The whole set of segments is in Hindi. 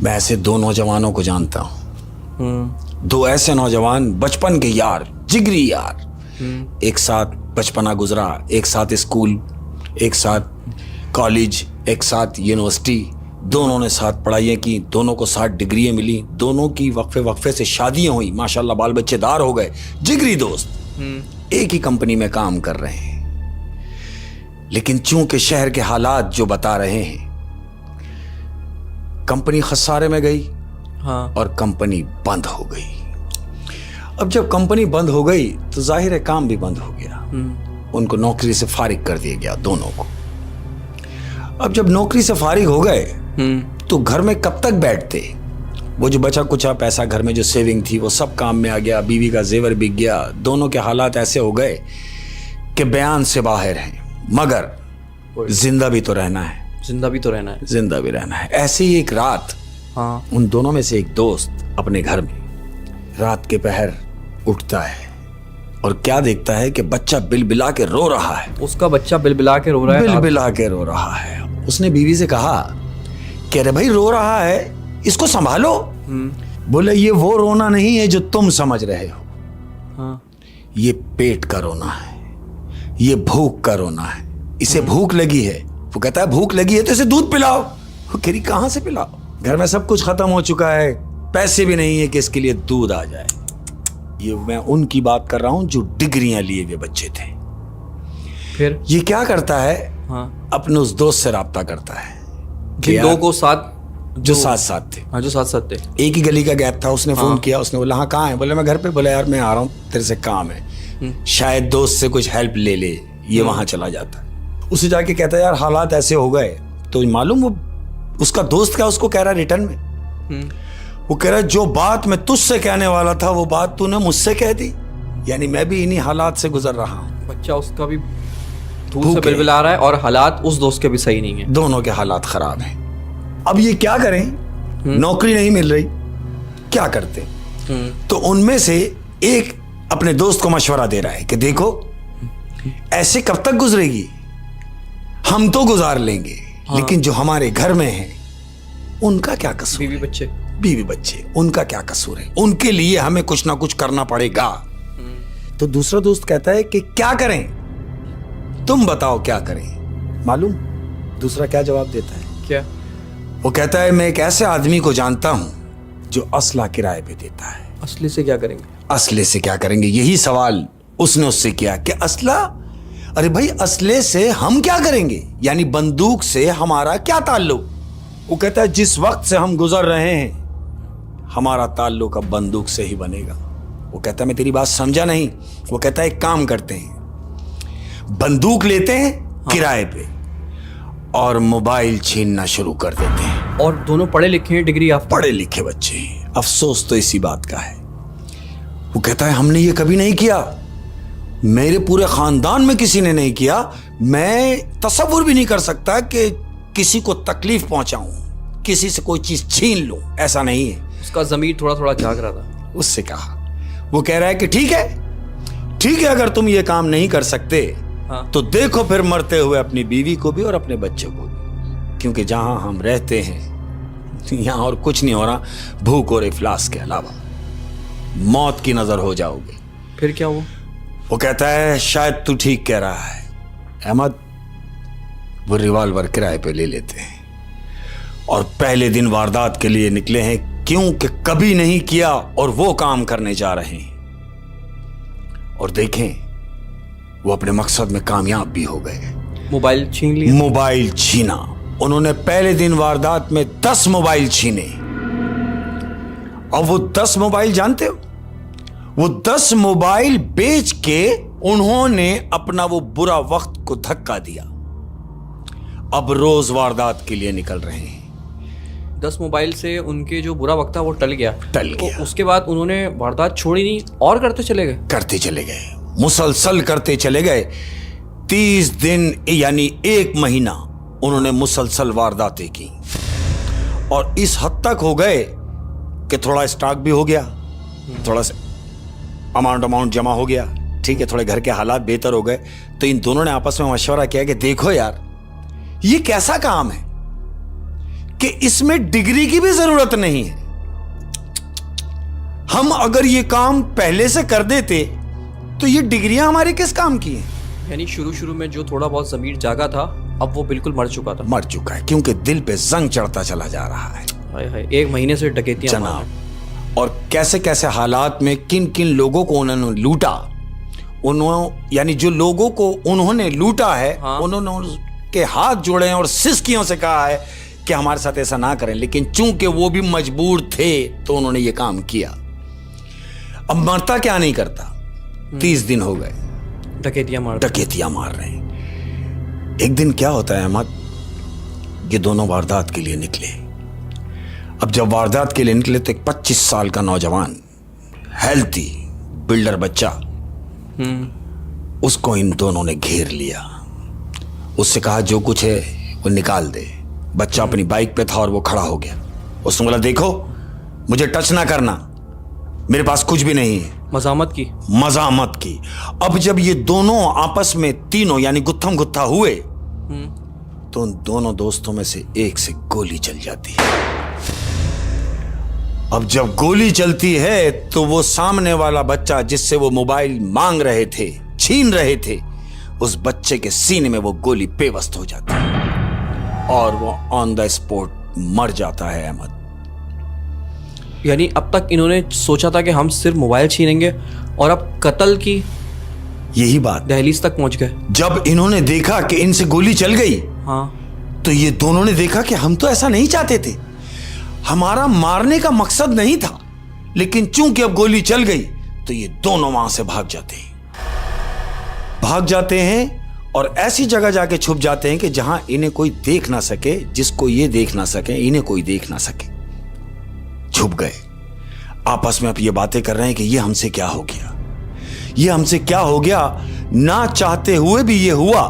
मैं ऐसे दो नौजवानों को जानता हूँ। दो ऐसे नौजवान, बचपन के यार, जिगरी यार। एक साथ बचपना गुजरा, एक साथ स्कूल, एक साथ कॉलेज, एक साथ यूनिवर्सिटी। दोनों ने साथ पढ़ाइयाँ की, दोनों को साथ डिग्रियाँ मिली, दोनों की वक्फे वक्फे से शादियाँ हुई, माशाल्लाह बाल बच्चेदार हो गए। जिगरी दोस्त एक ही कंपनी में काम कर रहे हैं। लेकिन चूंकि शहर के हालात जो बता रहे हैं, कंपनी खसारे में गई। हाँ। और कंपनी बंद हो गई। अब जब कंपनी बंद हो गई तो जाहिर है काम भी बंद हो गया। उनको नौकरी से फारिग कर दिया गया दोनों को। अब जब नौकरी से फारिग हो गए तो घर में कब तक बैठते? वो जो बचा कुचा पैसा घर में जो सेविंग थी वो सब काम में आ गया, बीवी का जेवर बिक गया। दोनों के हालात ऐसे हो गए कि बयान से बाहर हैं। मगर जिंदा भी तो रहना है, जिंदा भी तो रहना है, जिंदा भी रहना है। ऐसे ही एक रात, हाँ, उन दोनों में से एक दोस्त अपने घर में रात के पहर उठता है और क्या देखता है कि बच्चा बिलबिला के रो रहा है। उसका बच्चा बिलबिला के रो रहा है, बिलबिला के रो रहा है। उसने बीवी से कहा कि अरे भाई रो रहा है, इसको संभालो। बोले ये वो रोना नहीं है जो तुम समझ रहे हो। हाँ। ये पेट का रोना है, ये भूख का रोना है। इसे भूख लगी है। वो कहता है भूख लगी है तो इसे दूध पिलाओ। वो कह रही कहां से पिलाओ, घर में सब कुछ खत्म हो चुका है, पैसे भी नहीं है कि इसके लिए दूध आ जाए। ये मैं उनकी बात कर रहा हूं जो डिग्रियां लिए हुए बच्चे थे। फिर ये क्या करता है, हाँ, अपने उस दोस्त से राब्ता करता है कि जिन दो को साथ, जो साथ साथ थे, हाँ, जो साथ साथ थे, एक ही गली का गैप था। उसने फोन हाँ। किया, उसने बोला हाँ कहाँ है? बोले मैं घर पे। बोला यार मैं आ रहा हूँ, तेरे से काम है। शायद दोस्त से कुछ हेल्प ले ले। ये वहां चला जाता है। उसे जाके कहता है यार हालात ऐसे हो गए। तो मालूम वो उसका दोस्त क्या उसको कह रहा है रिटर्न में? वो कह रहा है जो बात मैं तुझसे कहने वाला था वो बात तूने मुझसे कह दी। यानी मैं भी इन्हीं हालात से गुजर रहा हूँ। बच्चा उसका भी धूल से बिलबिला रहा है और हालात उस दोस्त के भी सही नहीं है। दोनों के हालात खराब हैं। अब ये क्या करें? नौकरी नहीं मिल रही, क्या करते? तो उनमें से एक अपने दोस्त को मशवरा दे रहा है कि देखो ऐसे कब तक गुजरेगी, हम तो गुजार लेंगे, लेकिन जो हमारे घर में है उनका क्या कसूर? बीवी बच्चे उनका क्या कसूर है? उनके लिए हमें कुछ ना कुछ करना पड़ेगा। तो दूसरा दोस्त कहता है कि क्या करें, तुम बताओ क्या करें। मालूम दूसरा क्या जवाब देता है? क्या? वो कहता है मैं एक ऐसे आदमी को जानता हूं जो असला किराए पे देता है। असली से क्या करेंगे? असले से क्या करेंगे, यही सवाल उसने उससे किया कि असला, अरे भाई असले से हम क्या करेंगे, यानी बंदूक से हमारा क्या ताल्लुक? वो कहता है जिस वक्त से हम गुजर रहे हैं हमारा ताल्लुक अब बंदूक से ही बनेगा। वो कहता है मैं तेरी बात समझा नहीं। वो कहता है एक काम करते हैं, बंदूक लेते हैं किराए पे और मोबाइल छीनना शुरू कर देते हैं। और दोनों पढ़े लिखे हैं, डिग्री याफ्ता, पढ़े लिखे बच्चे हैं। अफसोस तो इसी बात का है। वो कहता है हमने ये कभी नहीं किया, मेरे पूरे खानदान में किसी ने नहीं किया। मैं तसव्वुर भी नहीं कर सकता कि किसी को तकलीफ पहुंचाऊं, किसी से कोई चीज छीन लूं, ऐसा नहीं है। उसका ज़मीर थोड़ा थोड़ा जाग रहा था। उससे कहा, वो कह रहा है कि ठीक है अगर तुम ये काम नहीं कर सकते तो देखो फिर मरते हुए अपनी बीवी को भी और अपने बच्चे को भी, क्योंकि जहां हम रहते हैं यहां और कुछ नहीं हो रहा, भूख और इफलास के अलावा मौत की नजर हो जाओगे। फिर क्या हुआ? वो कहता है शायद तू ठीक कह रहा है अहमद। वो रिवॉल्वर किराए पे ले लेते हैं और पहले दिन वारदात के लिए निकले हैं, क्योंकि कभी नहीं किया और वो काम करने जा रहे हैं। और देखें वो अपने मकसद में कामयाब भी हो गए। मोबाइल छीन लिया। मोबाइल छीना। उन्होंने पहले दिन वारदात में 10 मोबाइल छीने। और वो 10 मोबाइल जानते हो, वो 10 मोबाइल बेच के उन्होंने अपना वो बुरा वक्त को धक्का दिया। अब रोज वारदात के लिए निकल रहे हैं। 10 मोबाइल से उनके जो बुरा वक्त था वो टल गया। तो उसके बाद उन्होंने वारदात छोड़ी नहीं और करते चले गए, मुसलसल करते चले गए। 30 दिन यानी 1 महीना उन्होंने मुसलसल वारदातें की और इस हद तक हो गए कि थोड़ा स्टॉक भी हो गया, थोड़ा सा अमाउंट जमा हो गया, ठीक है, थोड़े घर के हालात बेहतर हो गए। तो इन दोनों ने आपस में मशवरा किया कि देखो यार ये कैसा काम है कि इसमें डिग्री की भी जरूरत नहीं है। हम अगर ये काम पहले से कर देते तो ये डिग्रियां हमारे किस काम की हैं? यानी शुरू में जो थोड़ा बहुत ज़मीर जागा था, अब वो बिल्कुल मर चुका था। मर चुका है, क्योंकि दिल पे जंग चढ़ता चला जा रहा है। हाय हाय, 1 महीने से डकैतियां मार रहे हैं। जनाब, और कैसे कैसे हालात में किन किन लोगों को उन्होंने लूटा, यानी जो लोगों को उन्होंने लूटा है, हाँ। उन्होंने उनके हाथ जोड़े हैं और सिसकियों से कहा है कि हमारे साथ ऐसा ना करें, लेकिन चूंकि वो भी मजबूर थे तो उन्होंने ये काम किया। अब मरता क्या नहीं करता, 30 दिन हो गए डकैतियां मार रहे हैं। एक दिन क्या होता है अहमद, ये दोनों वारदात के लिए निकले। अब जब वारदात के लिए निकले तो एक 25 साल का नौजवान, हेल्थी बिल्डर बच्चा, उसको इन दोनों ने घेर लिया। उससे कहा जो कुछ है वो निकाल दे। बच्चा अपनी बाइक पे था और वो खड़ा हो गया। उसने बोला देखो मुझे टच ना करना, मेरे पास कुछ भी नहीं है। मजामत की। अब जब ये दोनों आपस में तीनों यानी गुत्थम गुत्था हुए तो उन दोनों दोस्तों में से एक से गोली चल जाती है। अब जब गोली चलती है तो वो सामने वाला बच्चा जिससे वो मोबाइल मांग रहे थे, छीन रहे थे, उस बच्चे के सीने में वो गोली पेवस्त हो जाती है और वो ऑन द स्पॉट मर जाता है अहमद। यानी अब तक इन्होंने सोचा था कि हम सिर्फ मोबाइल छीनेंगे और अब कत्ल की यही बात दहलीज तक पहुंच गए। जब इन्होंने देखा कि इनसे गोली चल गई, हाँ, तो ये दोनों ने देखा कि हम तो ऐसा नहीं चाहते थे, हमारा मारने का मकसद नहीं था, लेकिन चूंकि अब गोली चल गई तो ये दोनों वहां से भाग जाते हैं और ऐसी जगह जाके छुप जाते हैं कि जहां इन्हें कोई देख ना सके, जिसको ये देख ना सके, इन्हें कोई देख ना सके। छुप गए, आपस में अब ये बातें कर रहे हैं कि ये हमसे क्या हो गया, ना चाहते हुए भी ये हुआ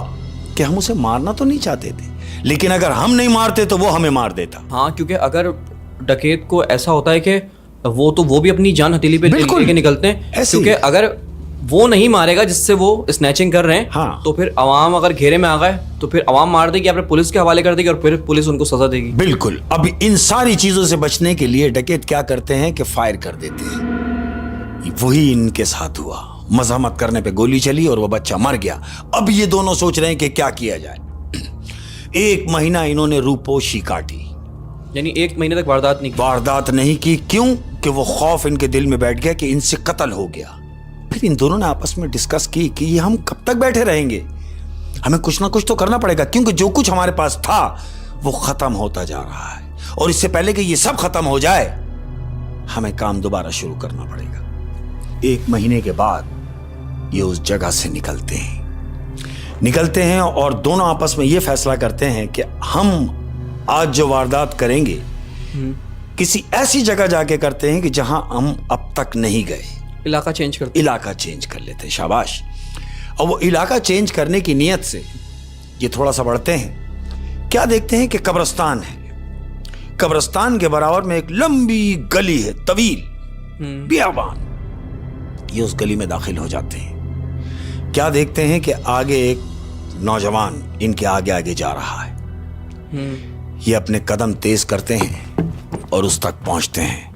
कि हम उसे मारना तो नहीं चाहते थे, लेकिन अगर हम नहीं मारते तो वो हमें मार देता। हाँ, क्योंकि अगर डकैत को ऐसा होता है कि वो भी अपनी जान हथेली पे लेके निकलते हैं, क्योंकि अगर वो नहीं मारेगा जिससे वो स्नैचिंग कर रहे हैं, हाँ, तो फिर अवाम अगर घेरे में आ गए तो फिर अवाम मार देगी या फिर पुलिस के हवाले कर देगी और फिर पुलिस उनको सजा देगी। बिल्कुल। अब इन सारी चीजों से बचने के लिए डकैत क्या करते हैं कि फायर कर देते हैं। वही इनके साथ हुआ, मजहमत करने पे गोली चली और वो बच्चा मर गया। अब ये दोनों सोच रहे हैं कि क्या किया जाए। 1 महीना इन्होंने रूपोशी काटी, यानी 1 महीने तक वारदात नहीं की। क्यों? कि वो खौफ इनके दिल में बैठ गया कि इनसे कत्ल हो गया। फिर इन दोनों ने आपस में डिस्कस की कि ये हम कब तक बैठे रहेंगे, हमें कुछ ना कुछ तो करना पड़ेगा, क्योंकि जो कुछ हमारे पास था वो खत्म होता जा रहा है और इससे पहले कि ये सब खत्म हो जाए हमें काम दोबारा शुरू करना पड़ेगा। 1 महीने के बाद ये उस जगह से निकलते हैं और दोनों आपस में ये फैसला करते हैं कि हम आज जो वारदात करेंगे किसी ऐसी जगह जाके करते हैं कि जहां हम अब तक नहीं गए। इलाका चेंज कर लेते। शाबाश। और वो इलाका चेंज करने की नियत से ये थोड़ा सा बढ़ते हैं। क्या देखते हैं कि कब्रिस्तान है, कब्रिस्तान के बराबर में एक लंबी गली है, तवील बियाबान। ये उस गली में दाखिल हो जाते हैं। क्या देखते हैं कि आगे एक नौजवान इनके आगे आगे जा रहा है। ये अपने कदम तेज करते हैं और उस तक पहुंचते हैं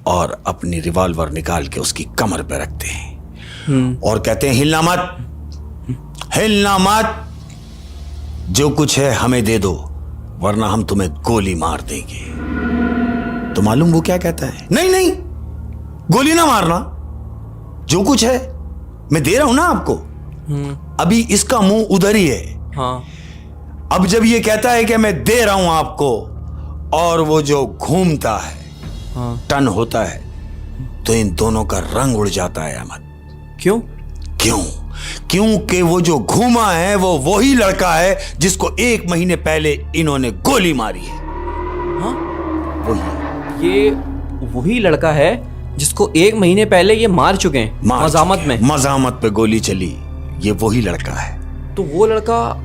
और अपनी रिवॉल्वर निकाल के उसकी कमर पे रखते हैं और कहते हैं हिलना मत, जो कुछ है हमें दे दो वरना हम तुम्हें गोली मार देंगे। तो मालूम वो क्या कहता है? नहीं, गोली ना मारना, जो कुछ है मैं दे रहा हूं ना आपको। अभी इसका मुंह उधर ही है। हाँ। अब जब ये कहता है कि मैं दे रहा हूं आपको और वो जो घूमता है, हाँ, टर्न होता है, तो इन दोनों का रंग उड़ जाता है अहमद। क्यों? क्योंकि वो जो घूमा है वो वही लड़का है जिसको 1 महीने पहले इन्होंने गोली मारी है। हाँ? ये वही लड़का है जिसको 1 महीने पहले ये मार चुके हैं। मजामत पे गोली चली, ये वही लड़का है। तो वो लड़का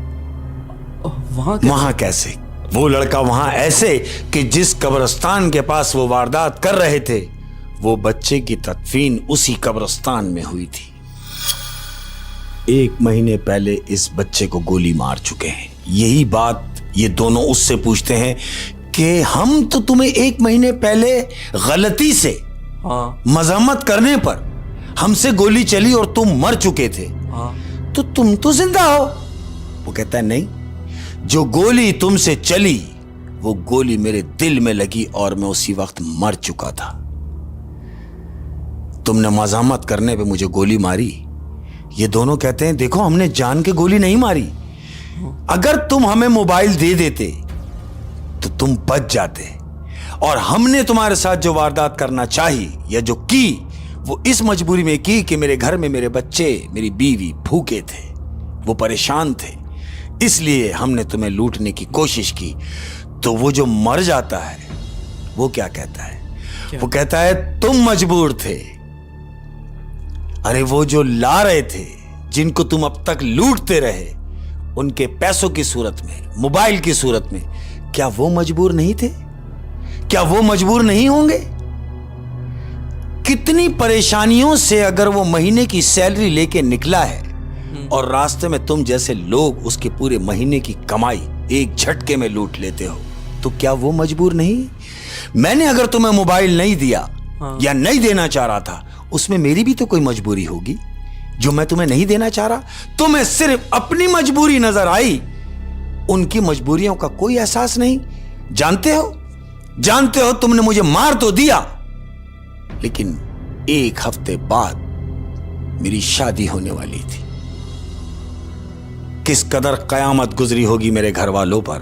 वहां कैसे? वो लड़का वहां ऐसे कि जिस कब्रिस्तान के पास वो वारदात कर रहे थे, वो बच्चे की तदफीन उसी कब्रिस्तान में हुई थी। 1 महीने पहले इस बच्चे को गोली मार चुके हैं। यही बात ये दोनों उससे पूछते हैं कि हम तो तुम्हें 1 महीने पहले गलती से हाँ मजम्मत करने पर हमसे गोली चली और तुम मर चुके थे, हाँ तो तुम तो जिंदा हो। वो कहता है नहीं, जो गोली तुमसे चली वो गोली मेरे दिल में लगी और मैं उसी वक्त मर चुका था। तुमने मजामत करने पे मुझे गोली मारी। ये दोनों कहते हैं देखो हमने जान के गोली नहीं मारी, अगर तुम हमें मोबाइल दे देते तो तुम बच जाते, और हमने तुम्हारे साथ जो वारदात करना चाही या जो की वो इस मजबूरी में की कि मेरे घर में मेरे बच्चे मेरी बीवी भूखे थे, वो परेशान थे, इसलिए हमने तुम्हें लूटने की कोशिश की। तो वो जो मर जाता है वो क्या कहता है? वो कहता है तुम मजबूर थे। अरे वो जो ला रहे थे, जिनको तुम अब तक लूटते रहे, उनके पैसों की सूरत में, मोबाइल की सूरत में, क्या वो मजबूर नहीं थे? क्या वो मजबूर नहीं होंगे? कितनी परेशानियों से अगर वो महीने की सैलरी लेके निकला है और रास्ते में तुम जैसे लोग उसके पूरे महीने की कमाई एक झटके में लूट लेते हो, तो क्या वो मजबूर नहीं? मैंने अगर तुम्हें मोबाइल नहीं दिया या नहीं देना चाह रहा था, उसमें मेरी भी तो कोई मजबूरी होगी जो मैं तुम्हें नहीं देना चाह रहा। तुम्हें सिर्फ अपनी मजबूरी नजर आई, उनकी मजबूरियों का कोई एहसास नहीं। जानते हो तुमने मुझे मार तो दिया, लेकिन 1 हफ्ते बाद मेरी शादी होने वाली थी। किस कदर कयामत गुजरी होगी मेरे घर वालों पर,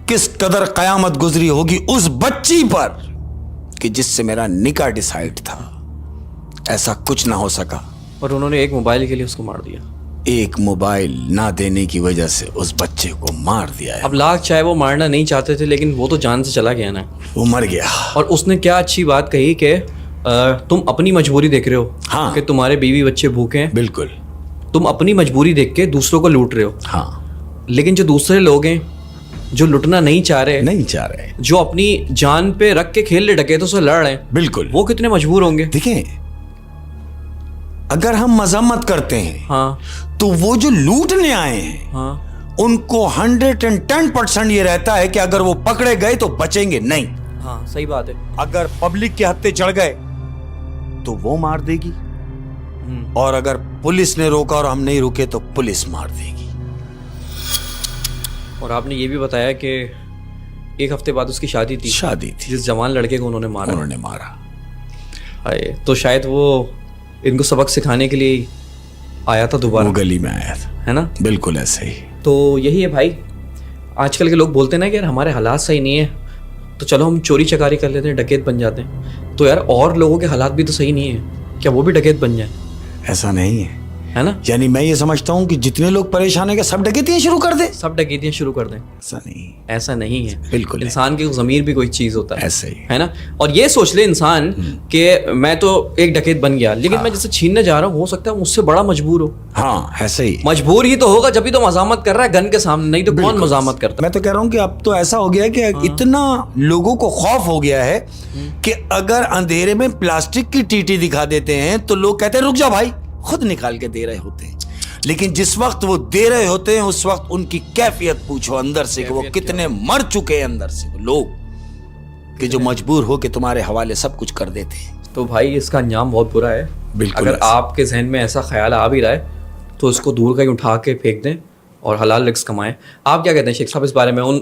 किस कदर कयामत गुजरी होगी उस बच्ची पर कि जिससे मेरा निकाह डिसाइड था। ऐसा कुछ ना हो सका, और उन्होंने एक मोबाइल के लिए उसको मार दिया। एक मोबाइल ना देने की वजह से उस बच्चे को मार दिया है। अब लाख चाहे वो मारना नहीं चाहते थे, लेकिन वो तो जान से चला गया ना, वो मर गया। और उसने क्या अच्छी बात कही कि तुम अपनी मजबूरी देख रहे हो हाँ। कि तुम्हारे बीवी बच्चे भूखे हैं, बिल्कुल, तुम अपनी मजबूरी देख के दूसरों को लूट रहे हो। हाँ, लेकिन जो दूसरे लोग हैं जो लुटना नहीं चाह रहे, जो अपनी जान पे रख के खेल ले डकैतों से लड़ रहे हैं, बिल्कुल, वो कितने मजबूर होंगे। देखें, अगर हम मजम्मत करते हैं हाँ तो वो जो लूटने आए हैं हाँ उनको 110% ये रहता है कि अगर वो पकड़े गए तो बचेंगे नहीं। हाँ, सही बात है। अगर पब्लिक के हत्थे चढ़ गए तो वो मार देगी, और अगर पुलिस ने रोका और हम नहीं रुके तो पुलिस मार देगी। और आपने ये भी बताया कि 1 हफ्ते बाद उसकी शादी थी जिस जवान लड़के को उन्होंने मारा। हाय, तो शायद वो इनको सबक सिखाने के लिए आया था दोबारा, वो गली में आया था, है ना? बिल्कुल ऐसे ही। तो यही है भाई, आजकल के लोग बोलते हैं ना कि यार हमारे हालात सही नहीं है, तो चलो हम चोरी चकारी कर लेते हैं, डकैत बन जाते हैं। तो यार और लोगों के हालात भी तो सही नहीं है, क्या वो भी डकैत बन जाए? ऐसा नहीं है ना? यानी मैं ये समझता हूँ कि जितने लोग परेशान है सब डकैतियां शुरू कर दे, सब डकैतियां शुरू कर दें। ऐसा नहीं है। बिल्कुल, इंसान की ज़मीर भी कोई चीज़ होता है, ऐसे ही है ना? और ये सोच ले इंसान कि मैं तो एक डकैत बन गया, लेकिन मैं जिससे छीनने जा रहा हूँ हो सकता है मुझसे बड़ा मजबूर हो। हाँ, ऐसे ही मजबूर ही तो होगा जब भी तो मजामत कर रहा है गन के सामने, नहीं तो कौन मजामत करता? मैं तो कह रहा हूँ कि अब तो ऐसा हो गया है कि इतना लोगों को खौफ हो गया है कि अगर अंधेरे में प्लास्टिक की टीटी दिखा देते हैं तो लोग कहते हैं रुक जा भाई, खुद निकाल के दे रहे होते हैं। लेकिन जिस वक्त वो दे रहे होते हैं उस वक्त उनकी कैफियत पूछो अंदर से कि वो कितने मर चुके हैं अंदर से वो लोग, कि जो मजबूर हो के तुम्हारे हवाले सब कुछ कर देते हैं। तो भाई इसका अंजाम बहुत बुरा है। बिल्कुल, अगर आपके जहन में ऐसा ख्याल आ भी रहा है तो इसको दूर कहीं उठा के फेंक दें और हलाल रिस्क कमाएं। आप क्या कहते हैं शेख साहब इस बारे में? उन